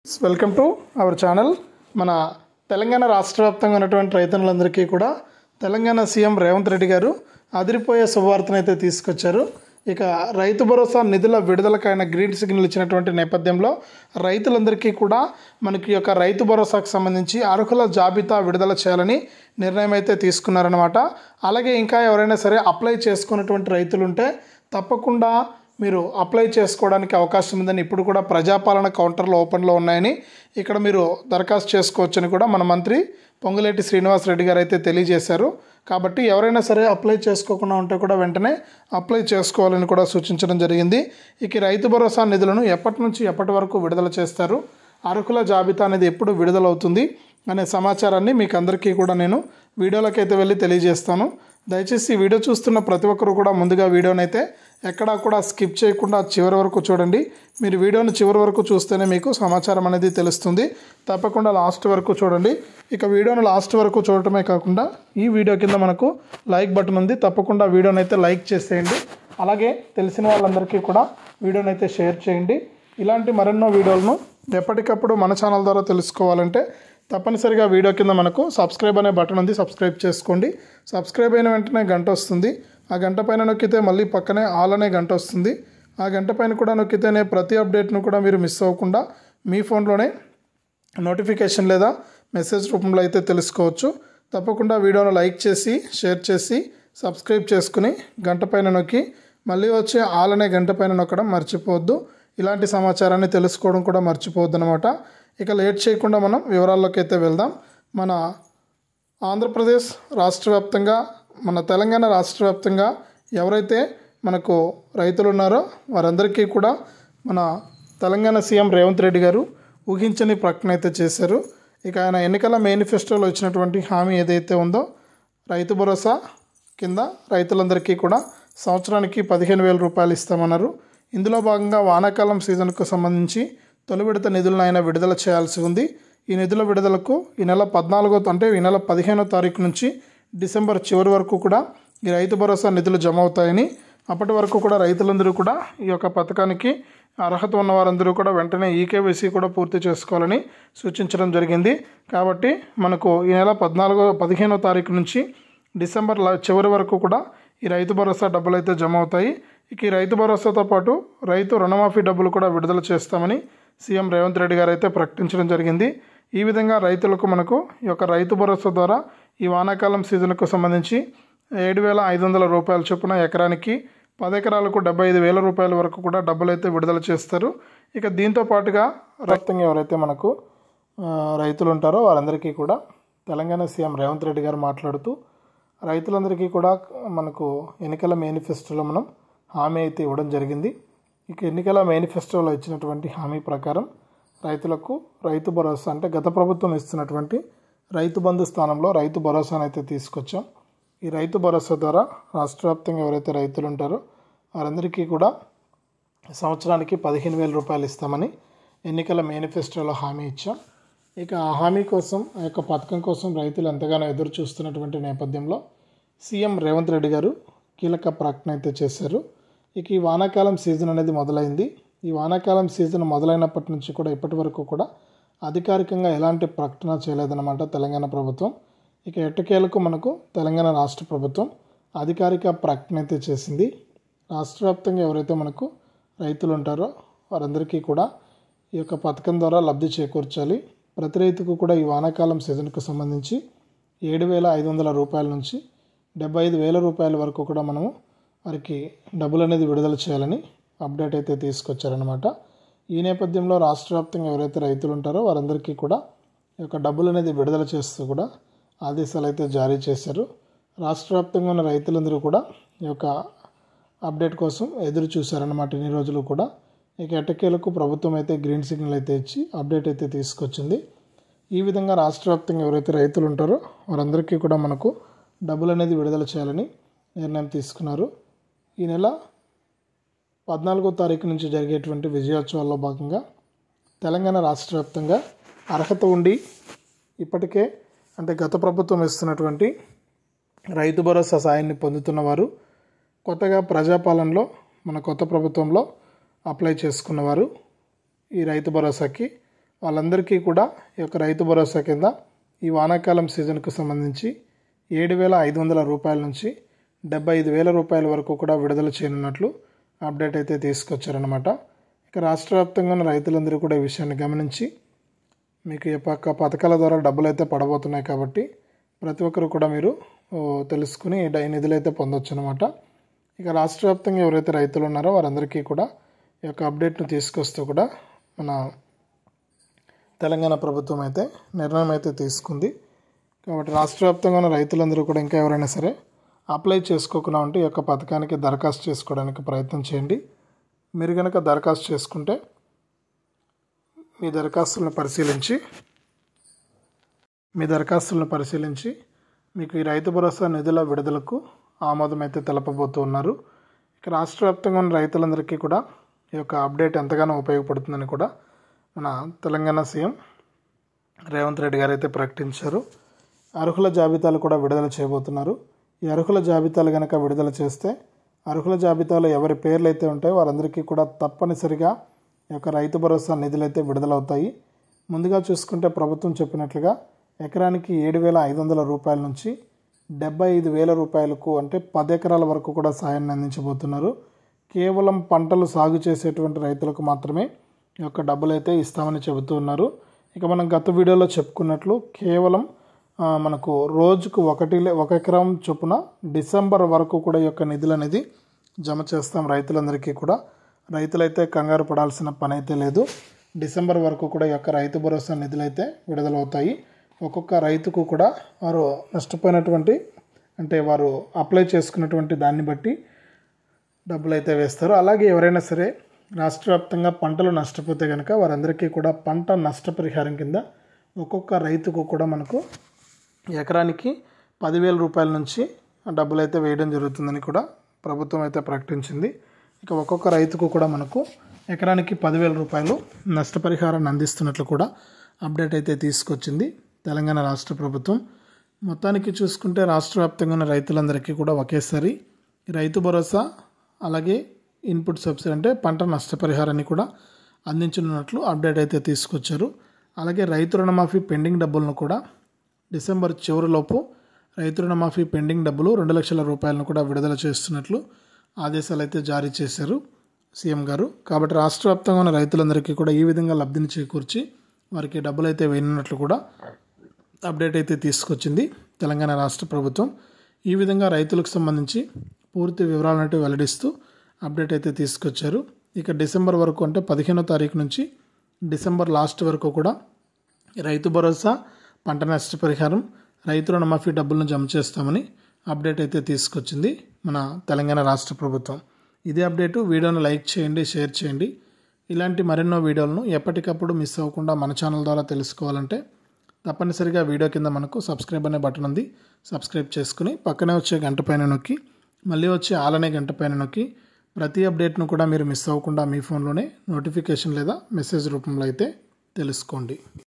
Welcome to our channel. మన తెలంగాణ రాష్ట్ర వ్యాప్తంగా ఉన్నటువంటి రైతన్నులందరికీ కూడా తెలంగాణ సీఎం రేవంత్ రెడ్డి గారు అదిరిపోయే శుభవార్తను అయితే తీసుకొచ్చారు. ఇక రైతు భరోసా నిధుల విడుదలకు ఆయన గ్రీన్ సిగ్నల్ ఇచ్చినటువంటి నేపథ్యంలో రైతులందరికీ కూడా మనకి యొక్క రైతు భరోసాకు సంబంధించి అర్హుల జాబితా విడుదల చేయాలని నిర్ణయం అయితే తీసుకున్నారనమాట. అలాగే ఇంకా ఎవరైనా సరే అప్లై చేసుకున్నటువంటి రైతులు ఉంటే తప్పకుండా మీరు అప్లై చేసుకోవడానికి అవకాశం ఉందని, ఇప్పుడు కూడా ప్రజాపాలన కౌంటర్లు ఓపెన్లో ఉన్నాయని, ఇక్కడ మీరు దరఖాస్తు చేసుకోవచ్చని కూడా మన మంత్రి పొంగులేటి శ్రీనివాస్ రెడ్డి గారు అయితే తెలియజేశారు. కాబట్టి ఎవరైనా సరే అప్లై చేసుకోకుండా ఉంటే కూడా వెంటనే అప్లై చేసుకోవాలని కూడా సూచించడం జరిగింది. ఇక రైతు భరోసా నిధులను ఎప్పటి నుంచి ఎప్పటి వరకు విడుదల చేస్తారు, అర్హుల జాబితా అనేది ఎప్పుడు విడుదలవుతుంది అనే సమాచారాన్ని మీకు అందరికీ కూడా నేను వీడియోలకైతే వెళ్ళి తెలియజేస్తాను. దయచేసి ఈ వీడియో చూస్తున్న ప్రతి ఒక్కరు కూడా ముందుగా వీడియోనైతే ఎక్కడా కూడా స్కిప్ చేయకుండా చివరి వరకు చూడండి. మీరు వీడియోని చివరి వరకు చూస్తేనే మీకు సమాచారం అనేది తెలుస్తుంది. తప్పకుండా లాస్ట్ వరకు చూడండి. ఇక వీడియోను లాస్ట్ వరకు చూడటమే కాకుండా ఈ వీడియో కింద మనకు లైక్ బటన్ ఉంది, తప్పకుండా వీడియోని అయితే లైక్ చేసేయండి. అలాగే తెలిసిన వాళ్ళందరికీ కూడా వీడియోని అయితే షేర్ చేయండి. ఇలాంటి మరెన్నో వీడియోలను ఎప్పటికప్పుడు మన ఛానల్ ద్వారా తెలుసుకోవాలంటే తప్పనిసరిగా వీడియో కింద మనకు సబ్స్క్రైబ్ అనే బటన్ ఉంది, సబ్స్క్రైబ్ చేసుకోండి. సబ్స్క్రైబ్ అయిన వెంటనే గంట వస్తుంది. ఆ గంట పైన నొక్కితే మళ్ళీ పక్కనే ఆల్ అనే గంట వస్తుంది. ఆ గంట పైన కూడా నొక్కితేనే ప్రతి అప్డేట్ను కూడా మీరు మిస్ అవ్వకుండా మీ ఫోన్లోనే నోటిఫికేషన్ లేదా మెసేజ్ రూపంలో అయితే తెలుసుకోవచ్చు. తప్పకుండా వీడియోను లైక్ చేసి షేర్ చేసి సబ్స్క్రైబ్ చేసుకుని గంట పైన నొక్కి మళ్ళీ వచ్చే ఆల్ అనే గంట పైన నొక్కడం మర్చిపోవద్దు. ఇలాంటి సమాచారాన్ని తెలుసుకోవడం కూడా మర్చిపోవద్దు అనమాట. ఇక లేట్ చేయకుండా మనం వివరాల్లోకి అయితే వెళ్దాం. మన ఆంధ్రప్రదేశ్ రాష్ట్ర వ్యాప్తంగా, మన తెలంగాణ రాష్ట్ర వ్యాప్తంగా ఎవరైతే మనకు రైతులు ఉన్నారో వారందరికీ కూడా మన తెలంగాణ సీఎం రేవంత్ రెడ్డి గారు ఊహించని ప్రకటన అయితే చేశారు. ఇక ఆయన ఎన్నికల మేనిఫెస్టోలో ఇచ్చినటువంటి హామీ ఏదైతే ఉందో, రైతు భరోసా కింద రైతులందరికీ కూడా సంవత్సరానికి 15,000 రూపాయలు ఇస్తామన్నారు. ఇందులో భాగంగా వానాకాలం సీజన్కు సంబంధించి తొలి విడత నిధులను ఆయన విడుదల చేయాల్సి ఉంది. ఈ నిధుల విడుదలకు ఈ నెల 15వ తారీఖు నుంచి డిసెంబర్ చివరి వరకు కూడా ఈ రైతు భరోసా నిధులు జమ అవుతాయని, అప్పటి వరకు కూడా రైతులందరూ కూడా ఈ యొక్క పథకానికి అర్హత ఉన్న వారందరూ కూడా వెంటనే ఈకేవైసీ కూడా పూర్తి చేసుకోవాలని సూచించడం జరిగింది. కాబట్టి మనకు ఈ నెల 15వ తారీఖు నుంచి డిసెంబర్ చివరి వరకు కూడా ఈ రైతు భరోసా డబ్బులు అయితే జమ అవుతాయి. ఇక ఈ రైతు భరోసాతో పాటు రైతు రుణమాఫీ డబ్బులు కూడా విడుదల చేస్తామని సీఎం రేవంత్ రెడ్డి గారు అయితే ప్రకటించడం జరిగింది. ఈ విధంగా రైతులకు మనకు ఈ యొక్క రైతు భరోసా ద్వారా ఈ వానాకాలం సీజన్కు సంబంధించి 7,500 రూపాయల చొప్పున ఎకరానికి 10 ఎకరాలకు 75,000 రూపాయల వరకు కూడా డబ్బులు అయితే విడుదల చేస్తారు. ఇక దీంతో పాటుగా వ్యాప్తంగా ఎవరైతే మనకు రైతులు ఉంటారో వారందరికీ కూడా తెలంగాణ సీఎం రేవంత్ రెడ్డి గారు మాట్లాడుతూ రైతులందరికీ కూడా మనకు ఎన్నికల మేనిఫెస్టోలో మనం హామీ అయితే ఇవ్వడం జరిగింది. ఇక ఎన్నికల మేనిఫెస్టోలో ఇచ్చినటువంటి హామీ ప్రకారం రైతులకు రైతు భరోసా, అంటే గత ప్రభుత్వం ఇస్తున్నటువంటి రైతు బంధు స్థానంలో రైతు భరోసాను అయితే తీసుకొచ్చాం. ఈ రైతు భరోసా ద్వారా రాష్ట్ర వ్యాప్తంగా ఎవరైతే రైతులు ఉంటారో వారందరికీ కూడా సంవత్సరానికి 15,000 రూపాయలు ఇస్తామని ఎన్నికల మేనిఫెస్టోలో హామీ ఇచ్చాం. ఇక ఆ హామీ కోసం, ఆ యొక్క పథకం కోసం రైతులు ఎంతగానో ఎదురు చూస్తున్నటువంటి నేపథ్యంలో సీఎం రేవంత్ రెడ్డి గారు కీలక ప్రకటన అయితే చేశారు. ఇక ఈ వానాకాలం సీజన్ అనేది మొదలైంది. ఈ వానాకాలం సీజన్ మొదలైనప్పటి నుంచి కూడా ఇప్పటి వరకు కూడా అధికారికంగా ఎలాంటి ప్రకటన చేయలేదన్నమాట తెలంగాణ ప్రభుత్వం. ఇక ఎట్టకేలకు మనకు తెలంగాణ రాష్ట్ర ప్రభుత్వం అధికారిక ప్రకటన అయితే చేసింది. రాష్ట్ర వ్యాప్తంగా ఎవరైతే మనకు రైతులు ఉంటారో వారందరికీ కూడా ఈ యొక్క పథకం ద్వారా లబ్ధి చేకూర్చాలి. ప్రతి రైతుకు కూడా ఈ వానాకాలం సీజన్కు సంబంధించి 7,500 రూపాయల నుంచి 75,000 రూపాయల వరకు కూడా మనము వారికి డబ్బులు అనేది విడుదల చేయాలని అప్డేట్ అయితే తీసుకొచ్చారనమాట. ఈ నేపథ్యంలో రాష్ట్ర వ్యాప్తంగా ఎవరైతే రైతులు ఉంటారో వారందరికీ కూడా ఈ యొక్క డబ్బులు అనేది విడుదల చేస్తూ కూడా ఆదేశాలు అయితే జారీ చేశారు. రాష్ట్ర వ్యాప్తంగా ఉన్న రైతులందరూ కూడా ఈ యొక్క అప్డేట్ కోసం ఎదురు చూశారన్నమాట ఇన్ని రోజులు కూడా. ఇక ఎట్టకేలకు ప్రభుత్వం అయితే గ్రీన్ సిగ్నల్ అయితే ఇచ్చి అప్డేట్ అయితే తీసుకొచ్చింది. ఈ విధంగా రాష్ట్ర వ్యాప్తంగా ఎవరైతే రైతులు ఉంటారో వారందరికీ కూడా మనకు డబ్బులు అనేది విడుదల చేయాలని నిర్ణయం తీసుకున్నారు. ఈ నెల 14వ తారీఖు నుంచి జరిగేటువంటి విజయోత్సవాల్లో భాగంగా తెలంగాణ రాష్ట్ర వ్యాప్తంగా అర్హత ఉండి ఇప్పటికే, అంటే గత ప్రభుత్వం ఇస్తున్నటువంటి రైతు భరోసా సాయాన్ని పొందుతున్నవారు, కొత్తగా ప్రజాపాలనలో మన కొత్త ప్రభుత్వంలో అప్లై చేసుకున్నవారు ఈ రైతు భరోసాకి వాళ్ళందరికీ కూడా ఈ యొక్క రైతు భరోసా కింద ఈ వానాకాలం సీజన్కు సంబంధించి 7,500 రూపాయల నుంచి 75,000 రూపాయల వరకు కూడా విడుదల చేయనున్నట్లు అప్డేట్ అయితే తీసుకొచ్చారనమాట. ఇక రాష్ట్ర వ్యాప్తంగా ఉన్న రైతులందరూ కూడా ఈ విషయాన్ని గమనించి మీకు ఈ పథకాల ద్వారా డబ్బులు అయితే పడబోతున్నాయి కాబట్టి ప్రతి ఒక్కరు కూడా మీరు తెలుసుకుని ఈ నిధులు అయితే పొందొచ్చు అనమాట. ఇక రాష్ట్ర వ్యాప్తంగా ఎవరైతే రైతులు ఉన్నారో వారందరికీ కూడా ఈ యొక్క అప్డేట్ను తీసుకొస్తూ కూడా మన తెలంగాణ ప్రభుత్వం అయితే నిర్ణయం అయితే తీసుకుంది. కాబట్టి రాష్ట్ర వ్యాప్తంగా ఉన్న రైతులందరూ కూడా ఇంకా ఎవరైనా సరే అప్లై చేసుకోకుండా ఉంటే ఈ యొక్క పథకానికి దరఖాస్తు చేసుకోవడానికి ప్రయత్నం చేయండి. మీరు కనుక దరఖాస్తు చేసుకుంటే మీ దరఖాస్తులను పరిశీలించి మీకు ఈ రైతు భరోసా నిధుల విడుదలకు ఆమోదం అయితే తెలపబోతున్నారు. ఇక రాష్ట్ర వ్యాప్తంగా ఉన్న రైతులందరికీ కూడా ఈ యొక్క అప్డేట్ ఎంతగానో ఉపయోగపడుతుందని కూడా మన తెలంగాణ సీఎం రేవంత్ రెడ్డి గారు అయితే ప్రకటించారు. అర్హుల జాబితాలు కూడా విడుదల చేయబోతున్నారు. ఈ అర్హుల జాబితాలు కనుక విడుదల చేస్తే అర్హుల జాబితాలో ఎవరి పేర్లు అయితే ఉంటాయో వారందరికీ కూడా తప్పనిసరిగా ఈ యొక్క రైతు భరోసా నిధులు అయితే విడుదలవుతాయి. ముందుగా చూసుకుంటే ప్రభుత్వం చెప్పినట్లుగా ఎకరానికి 7,500 రూపాయల నుంచి 75,000 రూపాయలకు అంటే 10 ఎకరాల వరకు కూడా సాయాన్ని అందించబోతున్నారు. కేవలం పంటలు సాగు చేసేటువంటి రైతులకు మాత్రమే ఈ యొక్క డబ్బులు అయితే ఇస్తామని చెబుతూ ఉన్నారు. ఇక మనం గత వీడియోలో చెప్పుకున్నట్లు కేవలం మనకు రోజుకు 1 ఎకరం చొప్పున డిసెంబర్ వరకు కూడా ఈ యొక్క నిధులు అనేది జమ చేస్తాం రైతులందరికీ కూడా. రైతులైతే కంగారు పడాల్సిన పని అయితే లేదు. డిసెంబర్ వరకు కూడా ఈ యొక్క రైతు భరోసా నిధులు అయితే విడుదలవుతాయి. ఒక్కొక్క రైతుకు కూడా వారు నష్టపోయినటువంటి అంటే వారు అప్లై చేసుకున్నటువంటి దాన్ని బట్టి డబ్బులు అయితే వేస్తారు. అలాగే ఎవరైనా సరే రాష్ట్ర వ్యాప్తంగా పంటలు నష్టపోతే కనుక వారందరికీ కూడా పంట నష్టపరిహారం కింద ఒక్కొక్క రైతుకు కూడా మనకు ఎకరానికి 10,000 రూపాయల నుంచి డబ్బులు అయితే వేయడం జరుగుతుందని కూడా ప్రభుత్వం అయితే ప్రకటించింది. ఇక ఒక్కొక్క రైతుకు కూడా మనకు ఎకరానికి 10,000 రూపాయలు నష్టపరిహారాన్ని అందిస్తున్నట్లు కూడా అప్డేట్ అయితే తీసుకొచ్చింది తెలంగాణ రాష్ట్ర ప్రభుత్వం. మొత్తానికి చూసుకుంటే రాష్ట్ర వ్యాప్తంగా ఉన్న రైతులందరికీ కూడా ఒకేసారి రైతు భరోసా అలాగే ఇన్పుట్ సబ్సిడీ అంటే పంట నష్టపరిహారాన్ని కూడా అందించనున్నట్లు అప్డేట్ అయితే తీసుకొచ్చారు. అలాగే రైతు రుణమాఫీ పెండింగ్ డబ్బులను కూడా డిసెంబర్ చివరిలోపు రైతు రుణమాఫీ పెండింగ్ డబ్బులు 2 లక్షల రూపాయలను కూడా విడుదల చేస్తున్నట్లు ఆదేశాలు అయితే జారీ చేశారు సీఎం గారు. కాబట్టి రాష్ట్ర వ్యాప్తంగా ఉన్న రైతులందరికీ కూడా ఈ విధంగా లబ్ధిని చేకూర్చి వారికి డబ్బులు అయితే వేయనున్నట్లు కూడా అప్డేట్ అయితే తీసుకొచ్చింది తెలంగాణ రాష్ట్ర ప్రభుత్వం. ఈ విధంగా రైతులకు సంబంధించి పూర్తి వివరాలను వెల్లడిస్తూ అప్డేట్ అయితే తీసుకొచ్చారు. ఇక డిసెంబర్ వరకు అంటే 15వ తారీఖు నుంచి డిసెంబర్ లాస్ట్ వరకు కూడా రైతు భరోసా, పంట నష్టపరిహారం, రైతు రుణమాఫీ డబ్బులను జమ చేస్తామని అప్డేట్ అయితే తీసుకొచ్చింది మన తెలంగాణ రాష్ట్ర ప్రభుత్వం. ఇదే అప్డేటు. వీడియోను లైక్ చేయండి, షేర్ చేయండి. ఇలాంటి మరెన్నో వీడియోలను ఎప్పటికప్పుడు మిస్ అవ్వకుండా మన ఛానల్ ద్వారా తెలుసుకోవాలంటే తప్పనిసరిగా వీడియో కింద మనకు సబ్స్క్రైబ్ అనే బటన్ ఉంది. సబ్స్క్రైబ్ చేసుకుని పక్కనే వచ్చే గంట పైన నొక్కి మళ్ళీ వచ్చే ఆల్ అనే గంట పైన నొక్కి ప్రతి అప్డేట్ను కూడా మీరు మిస్ అవ్వకుండా మీ ఫోన్లోనే నోటిఫికేషన్ లేదా మెసేజ్ రూపంలో అయితే తెలుసుకోండి.